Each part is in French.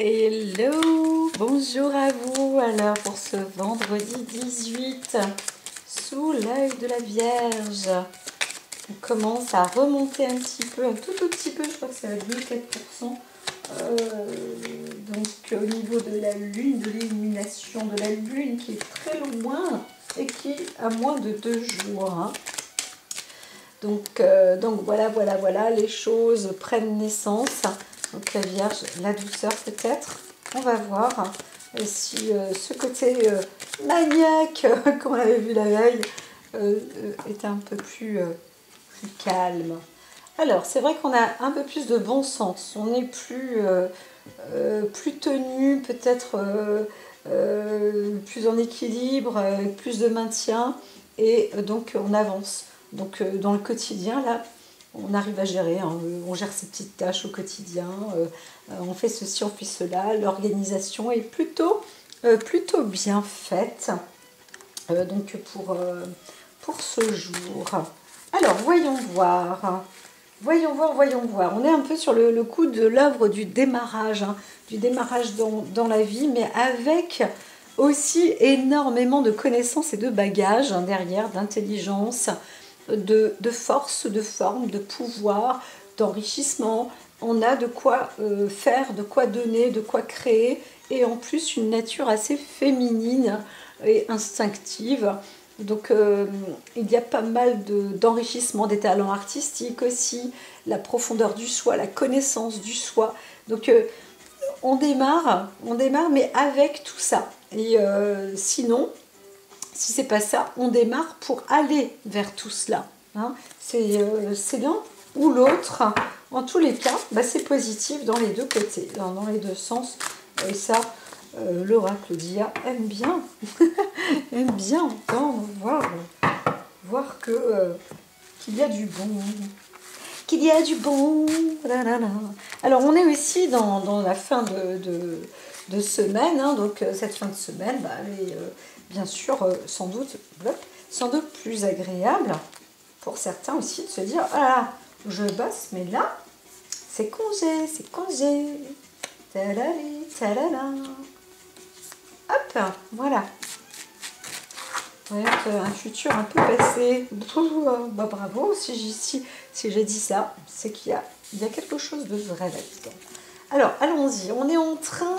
Hello, bonjour à vous. Alors pour ce vendredi 18, sous l'œil de la Vierge, on commence à remonter un petit peu, un tout petit peu, je crois que c'est à 2-4%. Donc au niveau de la Lune, de l'illumination de la Lune qui est très loin et qui a moins de 2 jours. Hein. Donc voilà, les choses prennent naissance. Donc la Vierge, la douceur peut-être. On va voir si ce côté maniaque, comme on avait vu la veille, est un peu plus calme. Alors, c'est vrai qu'on a un peu plus de bon sens. On est plus tenu, peut-être plus en équilibre, avec plus de maintien. Et donc, on avance. Donc, dans le quotidien, là, on arrive à gérer, hein, on gère ses petites tâches au quotidien, on fait ceci, on fait cela, l'organisation est plutôt bien faite donc pour ce jour. Alors, voyons voir, on est un peu sur le coup de l'œuvre du démarrage, hein, dans la vie, mais avec aussi énormément de connaissances et de bagages hein, derrière, d'intelligence, de force, de forme, de pouvoir, d'enrichissement. On a de quoi faire, de quoi donner, de quoi créer, et en plus une nature assez féminine et instinctive. Donc il y a pas mal d'enrichissement des talents artistiques aussi, la profondeur du soi, la connaissance du soi. Donc on démarre, mais avec tout ça. Et sinon, si c'est pas ça, on démarre pour aller vers tout cela. Hein. C'est l'un ou l'autre. En tous les cas, bah, c'est positif dans les deux côtés, dans les deux sens. Et ça, l'oracle d'IA aime bien, aime bien entendre, voir que qu'il y a du bon. Qu'il y a du bon. Là, là, là. Alors, on est aussi dans la fin de semaine. Hein, donc, cette fin de semaine, bah, elle est bien sûr sans doute plus agréable pour certains aussi de se dire « Ah, je bosse, mais là, c'est congé, c'est congé. Talali, talala. » Hop, voilà. Ouais, un futur un peu passé. Bah, bravo, si j'ai dit ça, c'est qu'il y a quelque chose de vrai là-dedans. Alors, allons-y. On est en train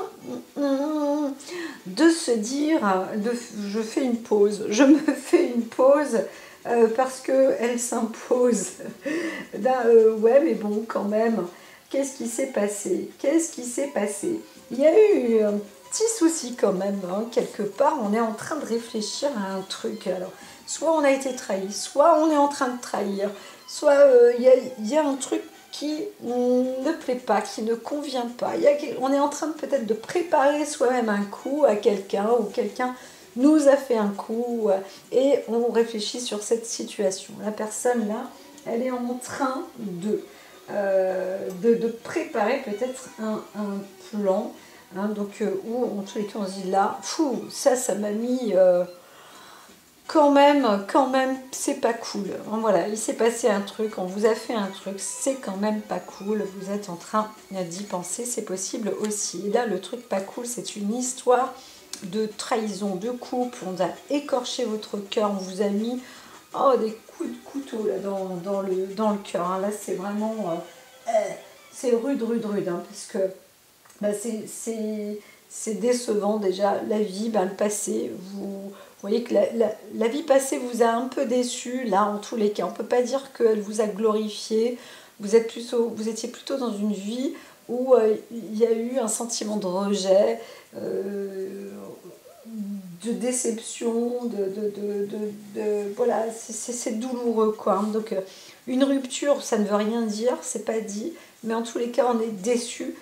de se dire, je fais une pause. Je me fais une pause parce qu'elle s'impose. Ouais, mais bon, quand même. Qu'est-ce qui s'est passé? Il y a eu un petit souci quand même, hein, quelque part. On est en train de réfléchir à un truc. Alors, soit on a été trahi, soit on est en train de trahir, soit il y a un truc qui ne plaît pas, qui ne convient pas. On est en train peut-être de préparer soi-même un coup à quelqu'un, ou quelqu'un nous a fait un coup, et on réfléchit sur cette situation. La personne là, elle est en train de préparer peut-être un plan, hein, donc où en tous les cas on se dit là, ça m'a mis... quand même, c'est pas cool. Voilà, il s'est passé un truc, on vous a fait un truc, c'est quand même pas cool. Vous êtes en train d'y penser, c'est possible aussi. Et là, le truc pas cool, c'est une histoire de trahison, de couple. On a écorché votre cœur, on vous a mis des coups de couteau là, dans le cœur. Hein. Là, c'est vraiment... c'est rude, hein, parce que bah, c'est décevant déjà. La vie, bah, le passé, vous voyez que la vie passée vous a un peu déçu, là, en tous les cas. On ne peut pas dire qu'elle vous a glorifié. Vous étiez plutôt dans une vie où il y a eu un sentiment de rejet, de déception, voilà, c'est douloureux, quoi. Donc, une rupture, ça ne veut rien dire, c'est pas dit. Mais en tous les cas, on est déçu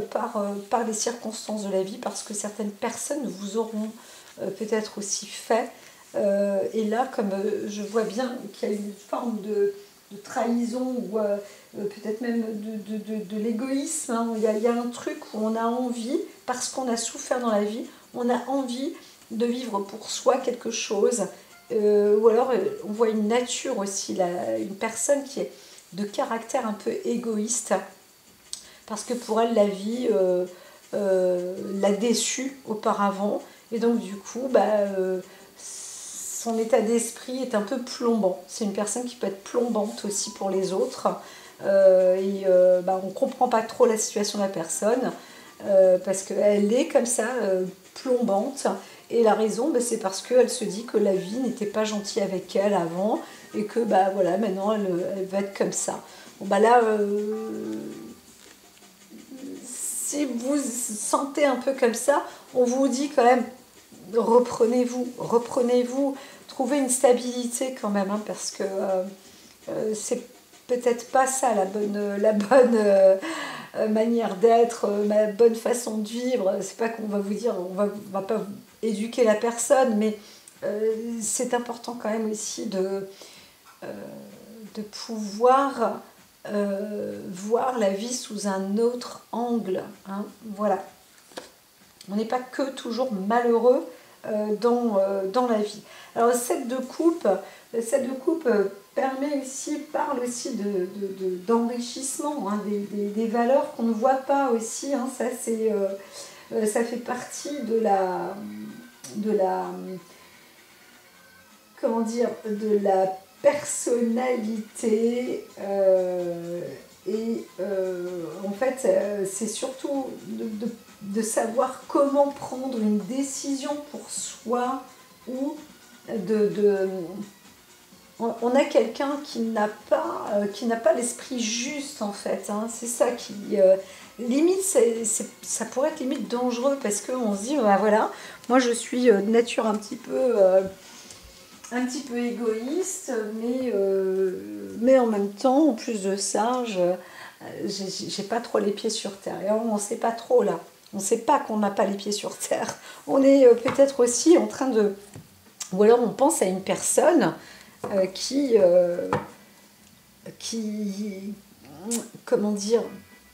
par les circonstances de la vie, parce que certaines personnes vous auront peut-être aussi fait. Et là, comme je vois bien qu'il y a une forme de trahison, ou peut-être même de l'égoïsme, hein. Il y a un truc où on a envie, parce qu'on a souffert dans la vie, on a envie de vivre pour soi quelque chose. Ou alors on voit une nature aussi, une personne qui est de caractère un peu égoïste, parce que pour elle la vie l'a déçu auparavant. Et donc du coup, son état d'esprit est un peu plombant. C'est une personne qui peut être plombante aussi pour les autres. On ne comprend pas trop la situation de la personne parce qu'elle est comme ça, plombante. Et la raison, c'est parce qu'elle se dit que la vie n'était pas gentille avec elle avant et que voilà, maintenant elle va être comme ça. Bon, si vous sentez un peu comme ça, on vous dit quand même, reprenez-vous, trouvez une stabilité quand même, hein, parce que c'est peut-être pas ça la bonne manière d'être, ma bonne façon de vivre. C'est pas qu'on va vous dire, on va pas éduquer la personne, mais c'est important quand même aussi de pouvoir voir la vie sous un autre angle, hein, voilà. On n'est pas que toujours malheureux dans la vie. Alors le 7 de coupe, parle aussi d'enrichissement, hein, des valeurs qu'on ne voit pas aussi, hein, ça fait partie de la comment dire, de la personnalité en fait c'est surtout de savoir comment prendre une décision pour soi ou on a quelqu'un qui n'a pas l'esprit juste en fait, hein. C'est ça qui limite ça pourrait être limite dangereux parce qu'on se dit voilà, moi je suis de nature un petit peu égoïste, mais en même temps, en plus de ça, j'ai pas trop les pieds sur terre. Et on ne sait pas trop là. On ne sait pas qu'on n'a pas les pieds sur terre. On est peut-être aussi en train de... Ou alors on pense à une personne qui... Comment dire,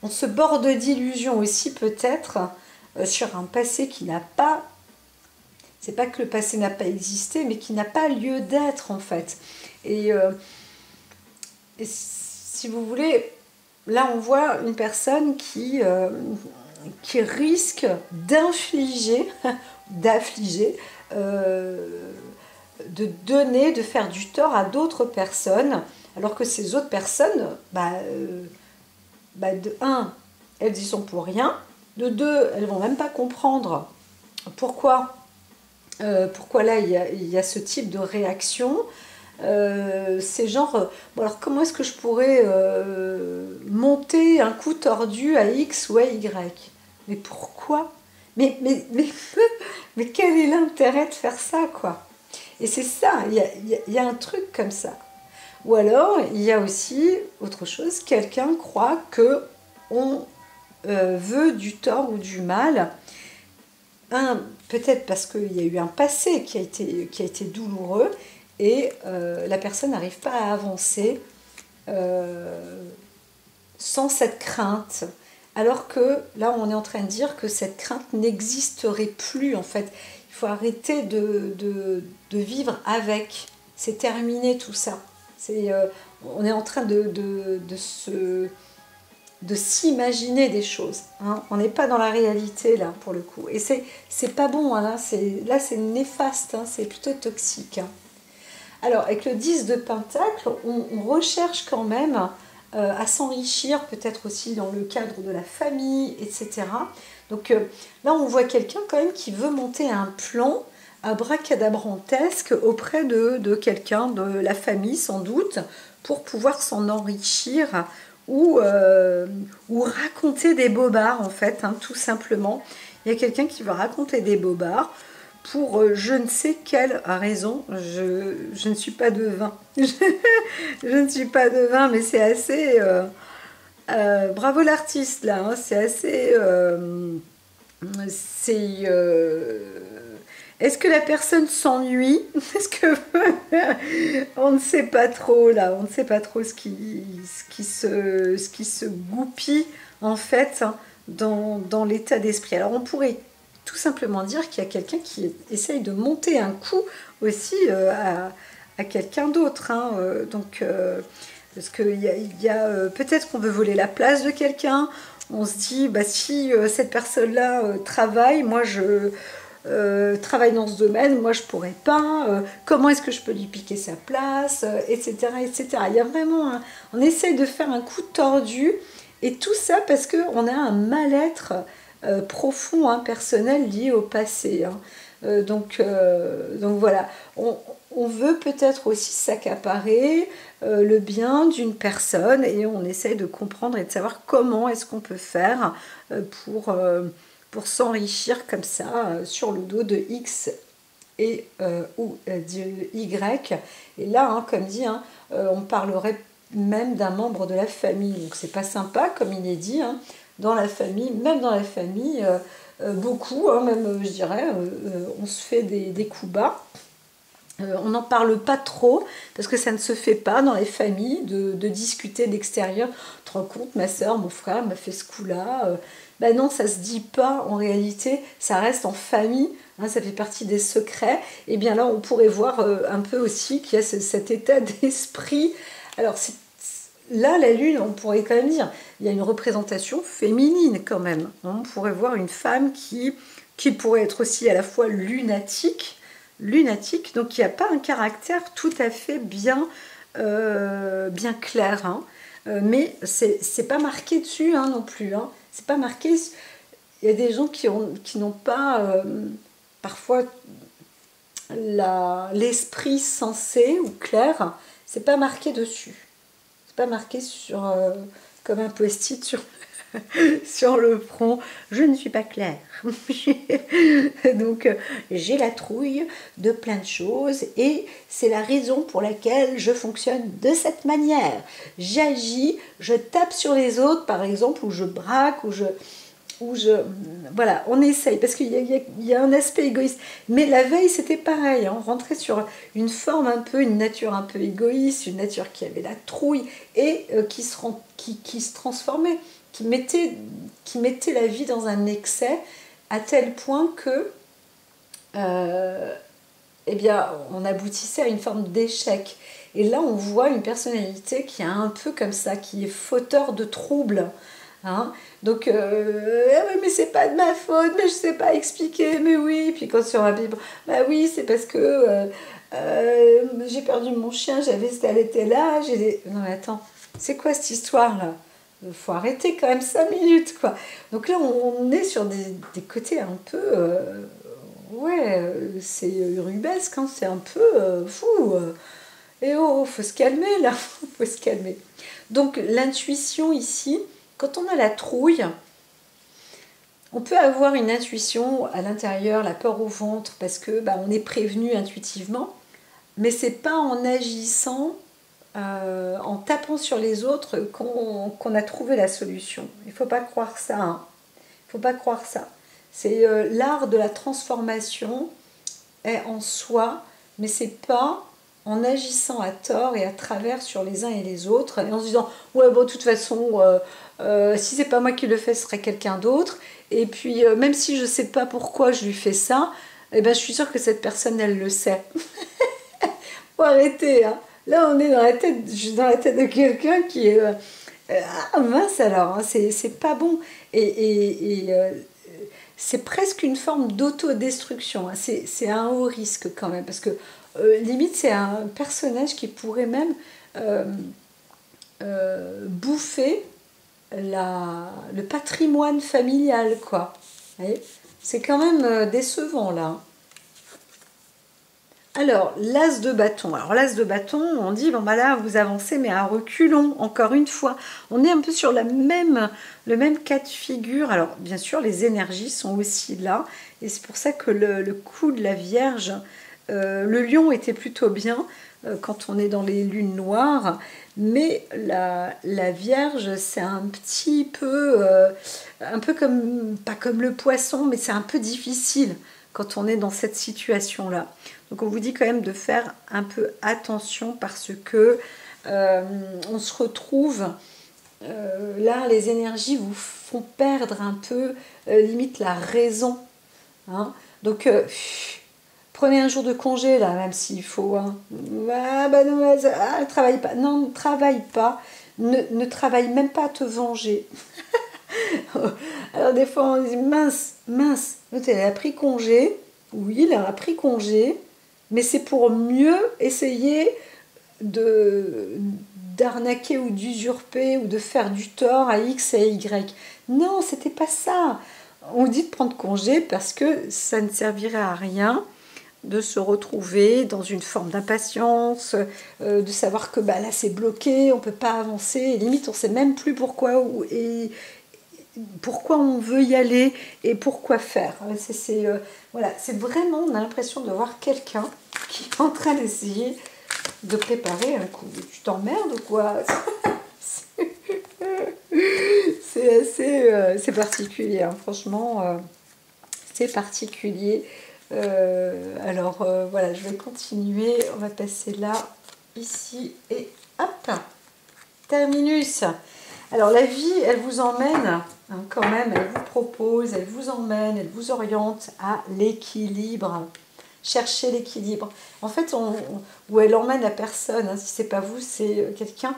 on se borde d'illusions aussi peut-être sur un passé qui n'a pas... C'est pas que le passé n'a pas existé, mais qui n'a pas lieu d'être en fait. Et si vous voulez, là on voit une personne qui risque d'affliger, de donner, de faire du tort à d'autres personnes, alors que ces autres personnes, de un, elles y sont pour rien, de deux, elles vont même pas comprendre pourquoi là il y a ce type de réaction. C'est genre, bon alors comment est-ce que je pourrais monter un coup tordu à X ou à Y? Mais pourquoi? mais quel est l'intérêt de faire ça, quoi? Et c'est ça, il y a un truc comme ça. Ou alors, il y a aussi autre chose, quelqu'un croit que on veut du tort ou du mal. Peut-être parce qu'il y a eu un passé qui a été douloureux et la personne n'arrive pas à avancer sans cette crainte. Alors que là, on est en train de dire que cette crainte n'existerait plus en fait. Il faut arrêter de vivre avec. C'est terminé tout ça. On est en train de s'imaginer des choses, hein. On n'est pas dans la réalité là pour le coup, et c'est pas bon, hein, là c'est néfaste, hein, c'est plutôt toxique, hein. Alors avec le 10 de Pentacle, on recherche quand même à s'enrichir, peut-être aussi dans le cadre de la famille, etc. Donc là on voit quelqu'un quand même qui veut monter un plan abracadabrantesque auprès de quelqu'un de la famille sans doute, pour pouvoir s'en enrichir ou raconter des bobards en fait, hein, tout simplement. Il y a quelqu'un qui va raconter des bobards pour je ne sais quelle raison. Je ne suis pas devin. Je ne suis pas devin, mais c'est assez... bravo l'artiste là, hein, c'est assez... Est-ce que la personne s'ennuie? Est-ce que on ne sait pas trop là, on ne sait pas trop ce qui se goupille en fait, hein, dans l'état d'esprit. Alors on pourrait tout simplement dire qu'il y a quelqu'un qui essaye de monter un coup aussi à quelqu'un d'autre, hein, parce qu'il y a peut-être qu'on veut voler la place de quelqu'un, on se dit, bah, si cette personne-là travaille, moi je travaille dans ce domaine, moi je pourrais pas, comment est-ce que je peux lui piquer sa place, etc., etc. Il y a vraiment on essaye de faire un coup tordu, et tout ça parce qu'on a un mal-être profond, hein, personnel, lié au passé, hein. Donc voilà, on veut peut-être aussi s'accaparer le bien d'une personne, et on essaye de comprendre et de savoir comment est-ce qu'on peut faire pour s'enrichir comme ça sur le dos de X ou de Y. Et là, hein, comme dit, hein, on parlerait même d'un membre de la famille. Donc c'est pas sympa, comme il est dit, hein, dans la famille, même dans la famille, beaucoup, hein, même je dirais, on se fait des coups bas. On n'en parle pas trop, parce que ça ne se fait pas dans les familles de discuter d'extérieur. Tu te rends compte, ma soeur, mon frère m'a fait ce coup-là. Ben non, ça se dit pas en réalité, ça reste en famille, hein, ça fait partie des secrets. Et bien là, on pourrait voir un peu aussi qu'il y a cet état d'esprit. Alors là, la lune, on pourrait quand même dire, il y a une représentation féminine quand même. On pourrait voir une femme qui pourrait être aussi à la fois lunatique, donc il n'y a pas un caractère tout à fait bien clair, hein. Mais c'est pas marqué dessus, hein, non plus, hein. C'est pas marqué. Il y a des gens qui n'ont pas parfois l'esprit sensé ou clair, c'est pas marqué dessus. C'est pas marqué sur comme un post-it sur sur le front, je ne suis pas claire. Donc j'ai la trouille de plein de choses, et c'est la raison pour laquelle je fonctionne de cette manière. J'agis, je tape sur les autres par exemple, ou je braque, voilà, on essaye, parce qu'il y a un aspect égoïste. Mais la veille, c'était pareil, hein, on rentrait sur une forme un peu, une nature un peu égoïste, une nature qui avait la trouille, et qui se transformait, qui mettait la vie dans un excès, à tel point que eh bien, on aboutissait à une forme d'échec. Et là, on voit une personnalité qui est un peu comme ça, qui est fauteur de troubles. Hein, donc, mais c'est pas de ma faute, mais je sais pas expliquer, mais oui. Puis quand sur la Bible, bah oui, c'est parce que j'ai perdu mon chien, j'avais été là, Non mais attends, c'est quoi cette histoire-là? Faut arrêter quand même 5 minutes, quoi. Donc là, on est sur des côtés un peu... ouais, c'est urubesque, hein, c'est un peu fou. Et oh, faut se calmer, là, faut se calmer. Donc l'intuition ici, quand on a la trouille, on peut avoir une intuition à l'intérieur, la peur au ventre, parce que bah, on est prévenu intuitivement, mais c'est pas en agissant, en tapant sur les autres qu'on a trouvé la solution. Il faut pas croire ça, hein. Il faut pas croire ça. C'est l'art de la transformation est en soi, mais c'est pas en agissant à tort et à travers sur les uns et les autres, et en se disant ouais bon de toute façon si c'est pas moi qui le fais, ce serait quelqu'un d'autre, et puis même si je sais pas pourquoi je lui fais ça, eh ben je suis sûre que cette personne elle le sait. Faut arrêter, hein. Là on est dans la tête de quelqu'un qui est ah mince alors, hein, c'est pas bon, et c'est presque une forme d'autodestruction, hein. C'est un haut risque quand même, parce que limite c'est un personnage qui pourrait même bouffer le patrimoine familial, quoi. Vous voyez, c'est quand même décevant là. Alors, l'as de bâton. Alors, l'as de bâton, on dit, bon, bah là, vous avancez, mais à reculons, encore une fois. On est un peu sur le même cas de figure. Alors, bien sûr, les énergies sont aussi là. Et c'est pour ça que le coup de la Vierge, le lion était plutôt bien quand on est dans les lunes noires. Mais la Vierge, c'est un petit peu, un peu comme, pas comme le poisson, mais c'est un peu difficile quand on est dans cette situation-là. Donc on vous dit quand même de faire un peu attention, parce que on se retrouve, là les énergies vous font perdre un peu limite la raison, hein. Donc prenez un jour de congé là, même s'il faut, hein. Ah, bah non, travaille pas, non, ne travaille pas, ne travaille même pas à te venger. Alors des fois on dit mince, mince, l'autre elle a pris congé, oui, il a pris congé, mais c'est pour mieux essayer de d'arnaquer ou d'usurper ou de faire du tort à X et à Y. Non, c'était pas ça. On dit de prendre congé parce que ça ne servirait à rien de se retrouver dans une forme d'impatience, de savoir que bah, là c'est bloqué, on ne peut pas avancer, et limite on ne sait même plus pourquoi et pourquoi on veut y aller et pourquoi faire. Voilà, c'est vraiment, on a l'impression de voir quelqu'un qui est en train d'essayer de préparer un coup. Tu t'emmerdes ou quoi? C'est assez c'est particulier, hein. Franchement, c'est particulier. Voilà, je vais continuer. On va passer là, ici et hop, terminus. Alors la vie, elle vous emmène, hein, quand même, elle vous propose, elle vous emmène, elle vous oriente à l'équilibre. Chercher l'équilibre. En fait, où elle emmène la personne, hein, si c'est pas vous, c'est quelqu'un.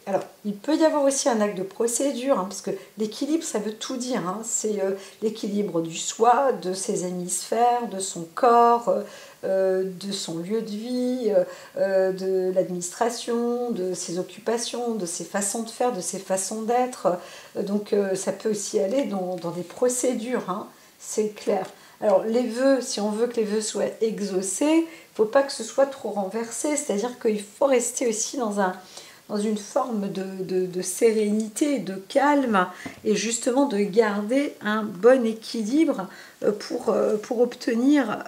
Alors, il peut y avoir aussi un acte de procédure, hein, parce que l'équilibre, ça veut tout dire. Hein, c'est l'équilibre du soi, de ses hémisphères, de son corps, de son lieu de vie, de l'administration, de ses occupations, de ses façons de faire, de ses façons d'être. Donc, ça peut aussi aller dans des procédures, hein, c'est clair. Alors les vœux, si on veut que les vœux soient exaucés, il ne faut pas que ce soit trop renversé, c'est-à-dire qu'il faut rester aussi dans une forme de sérénité, de calme, et justement de garder un bon équilibre pour obtenir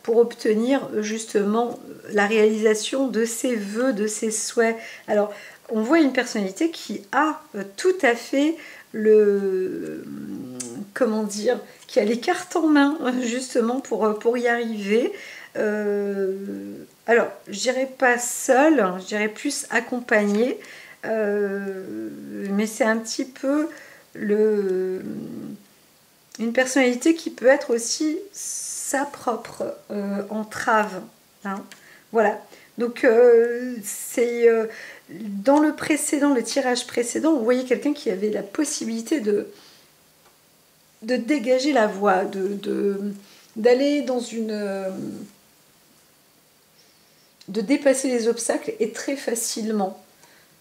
pour obtenir justement la réalisation de ses vœux, de ses souhaits. Alors, on voit une personnalité qui a tout à fait qui a les cartes en main justement pour y arriver. Alors, je dirais pas seule, je dirais plus accompagnée, mais c'est un petit peu une personnalité qui peut être aussi sa propre entrave. Hein. Voilà. Donc, dans le tirage précédent, vous voyez quelqu'un qui avait la possibilité de dégager la voie, d'aller dans de dépasser les obstacles et très facilement.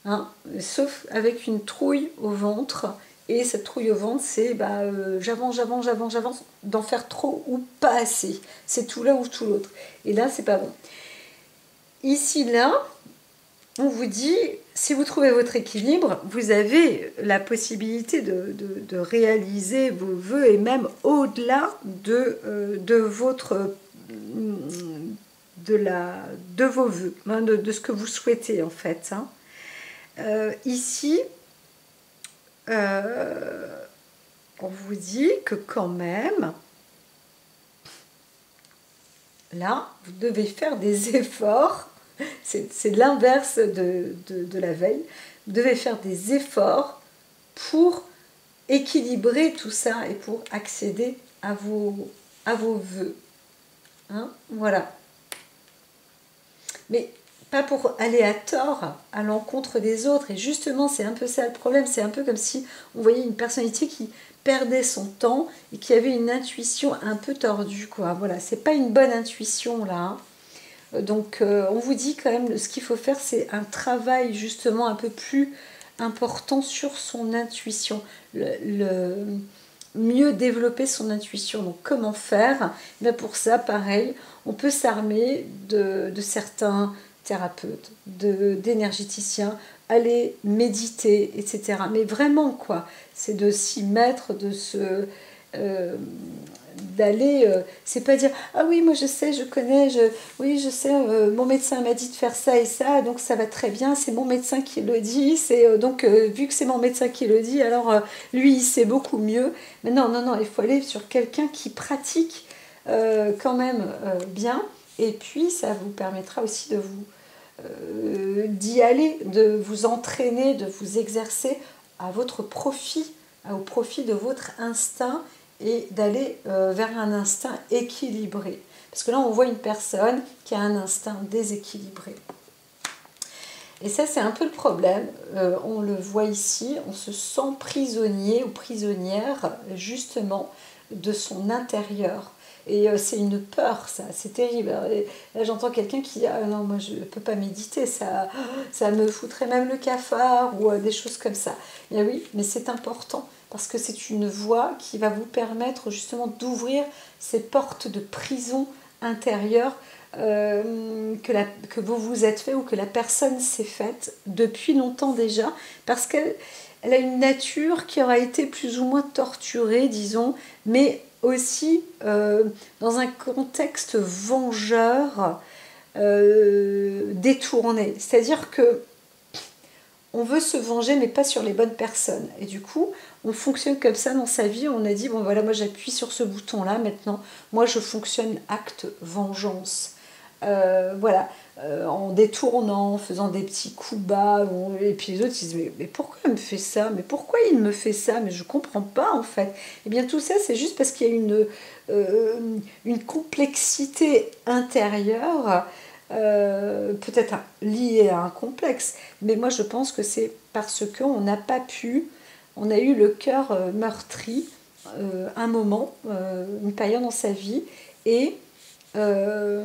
Hein, sauf avec une trouille au ventre. Et cette trouille au ventre, c'est j'avance, d'en faire trop ou pas assez. C'est tout l'un ou tout l'autre. Et là, c'est pas bon. Ici, là, on vous dit, si vous trouvez votre équilibre, vous avez la possibilité de réaliser vos vœux et même au-delà de vos vœux, hein, de ce que vous souhaitez en fait. Hein. Ici, on vous dit que quand même, là, vous devez faire des efforts. C'est l'inverse de la veille. Vous devez faire des efforts pour équilibrer tout ça et pour accéder à vos vœux. Hein, voilà. Mais pas pour aller à tort à l'encontre des autres. Et justement, c'est un peu ça le problème. C'est un peu comme si on voyait une personnalité qui perdait son temps et qui avait une intuition un peu tordue, quoi. Voilà, c'est pas une bonne intuition, là. Hein. Donc, on vous dit quand même, ce qu'il faut faire, c'est un travail justement un peu plus important sur son intuition. Mieux développer son intuition. Donc, comment faire? Bien, pour ça, pareil, on peut s'armer de certains thérapeutes, d'énergéticiens, aller méditer, etc. Mais vraiment, quoi, c'est de s'y mettre, d'aller, c'est pas dire ah oui moi je sais, je connais, oui je sais, mon médecin m'a dit de faire ça et ça, donc ça va très bien, c'est mon médecin qui le dit, c'est donc vu que c'est mon médecin qui le dit, alors lui il sait beaucoup mieux. Mais non, il faut aller sur quelqu'un qui pratique quand même bien, et puis ça vous permettra aussi d'y aller, de vous entraîner, de vous exercer à votre profit, au profit de votre instinct, et d'aller vers un instinct équilibré. Parce que là, on voit une personne qui a un instinct déséquilibré. Et ça, c'est un peu le problème. On le voit ici, on se sent prisonnier ou prisonnière, justement, de son intérieur. Et c'est une peur, ça, c'est terrible. Et là, j'entends quelqu'un qui dit ah non, moi je ne peux pas méditer, ça me foutrait même le cafard ou des choses comme ça. Bien oui, mais c'est important parce que c'est une voie qui va vous permettre justement d'ouvrir ces portes de prison intérieure que vous vous êtes fait ou que la personne s'est faite depuis longtemps déjà, parce qu'elle a une nature qui aura été plus ou moins torturée, disons, mais aussi dans un contexte vengeur détourné. C'est-à-dire que on veut se venger, mais pas sur les bonnes personnes. Et du coup, on fonctionne comme ça dans sa vie. On a dit, bon voilà, moi j'appuie sur ce bouton-là maintenant. Moi je fonctionne acte vengeance. Voilà, en détournant, en faisant des petits coups bas. Et puis les autres ils disent, mais pourquoi il me fait ça? Mais pourquoi il me fait ça? Mais je comprends pas en fait. Et bien tout ça, c'est juste parce qu'il y a une complexité intérieure peut-être lié à un complexe, mais moi je pense que c'est parce qu'on n'a pas pu, on a eu le cœur meurtri un moment, une période dans sa vie, et euh,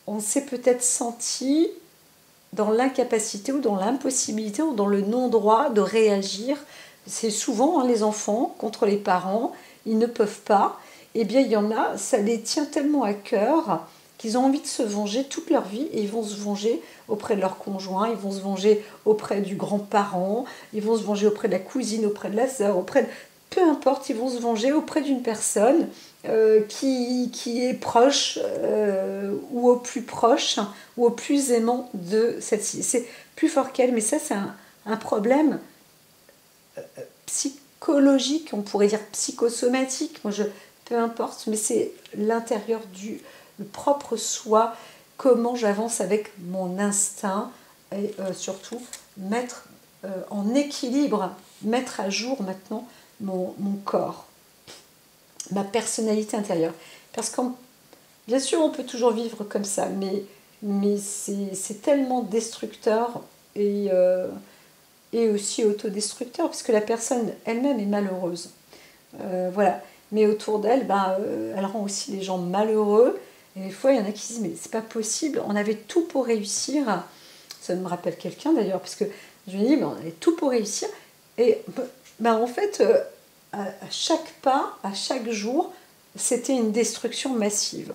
on s'est peut-être senti dans l'incapacité ou dans l'impossibilité ou dans le non-droit de réagir. C'est souvent les enfants contre les parents, ils ne peuvent pas. Eh bien, il y en a, ça les tient tellement à cœur qu'ils ont envie de se venger toute leur vie et ils vont se venger auprès de leur conjoint, ils vont se venger auprès du grand-parent, ils vont se venger auprès de la cousine, auprès de la sœur, auprès de... Peu importe, ils vont se venger auprès d'une personne qui est proche ou au plus proche ou au plus aimant de celle-ci. C'est plus fort qu'elle, mais ça c'est un problème psychologique, on pourrait dire psychosomatique, peu importe, mais c'est l'intérieur le propre soi, comment j'avance avec mon instinct et surtout mettre en équilibre, mettre à jour maintenant mon corps, ma personnalité intérieure. Parce que bien sûr on peut toujours vivre comme ça, mais c'est tellement destructeur et aussi autodestructeur, parce que la personne elle-même est malheureuse. Voilà. Mais autour d'elle, elle rend aussi les gens malheureux. Et des fois, il y en a qui disent, mais c'est pas possible, on avait tout pour réussir. Ça me rappelle quelqu'un d'ailleurs, parce que je me dis, on avait tout pour réussir. Et en fait, à chaque pas, à chaque jour, c'était une destruction massive.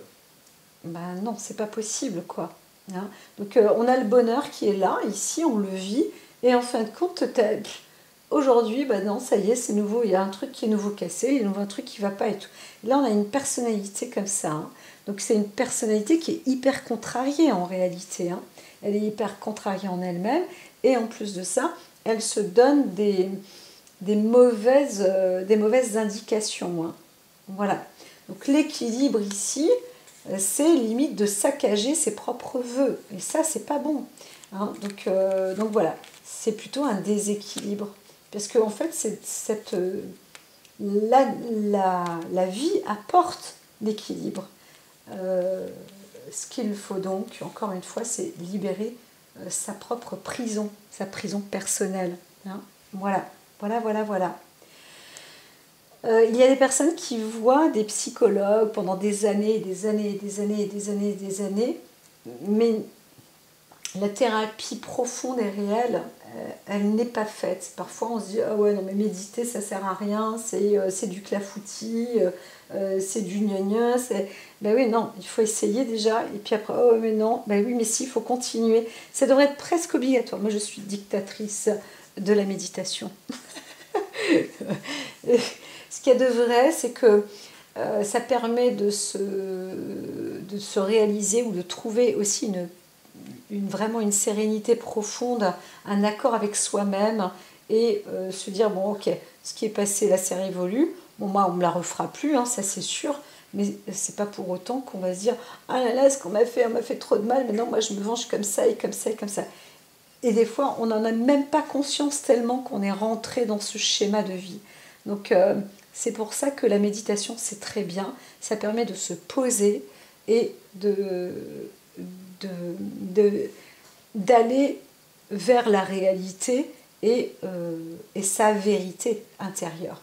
Non, c'est pas possible, quoi. Hein. Donc on a le bonheur qui est là, ici, on le vit. Et en fin de compte, aujourd'hui, non, ça y est, c'est nouveau, il y a un truc qui est nouveau cassé, il y a un truc qui ne va pas et tout. Et là, on a une personnalité comme ça. Hein. Donc c'est une personnalité qui est hyper contrariée en réalité. Hein. Elle est hyper contrariée en elle-même. Et en plus de ça, elle se donne des mauvaises indications. Hein. Voilà. Donc l'équilibre ici, c'est limite de saccager ses propres vœux. Et ça, c'est pas bon. Hein. Donc voilà, c'est plutôt un déséquilibre. Parce qu'en fait, la vie apporte l'équilibre. Ce qu'il faut donc, encore une fois, c'est libérer sa propre prison, sa prison personnelle. Hein. Voilà. Il y a des personnes qui voient des psychologues pendant des années, des années, des années, des années, des années, mais la thérapie profonde et réelle, elle n'est pas faite. Parfois on se dit, ah ouais, non mais méditer ça sert à rien, c'est du clafoutis, c'est du gnognon, ben oui, non, il faut essayer déjà, et puis après, oh mais non, ben oui, mais si, il faut continuer. Ça devrait être presque obligatoire. Moi je suis dictatrice de la méditation. Ce qu'il y a de vrai, c'est que ça permet de se réaliser ou de trouver aussi vraiment une sérénité profonde, un accord avec soi-même et se dire, bon ok, ce qui est passé là c'est révolu, bon moi on me la refera plus, hein, ça c'est sûr, mais c'est pas pour autant qu'on va se dire, ah là là, ce qu'on m'a fait, on m'a fait trop de mal, mais non, moi je me venge comme ça et comme ça et comme ça. Et des fois on n'en a même pas conscience tellement qu'on est rentré dans ce schéma de vie. Donc c'est pour ça que la méditation c'est très bien, ça permet de se poser et d'aller vers la réalité et sa vérité intérieure.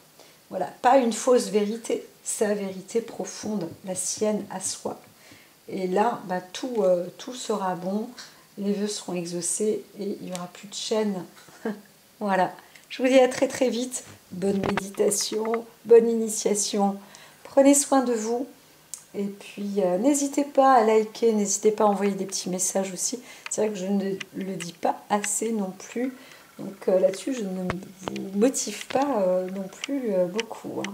Voilà, pas une fausse vérité, sa vérité profonde, la sienne à soi. Et là, bah, tout sera bon, les vœux seront exaucés et il n'y aura plus de chaîne. Voilà, je vous dis à très très vite. Bonne méditation, bonne initiation. Prenez soin de vous. Et puis, n'hésitez pas à liker, n'hésitez pas à envoyer des petits messages aussi. C'est vrai que je ne le dis pas assez non plus. Donc là-dessus, je ne vous motive pas non plus beaucoup. Hein.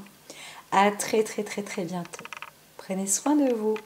À très très très très bientôt. Prenez soin de vous.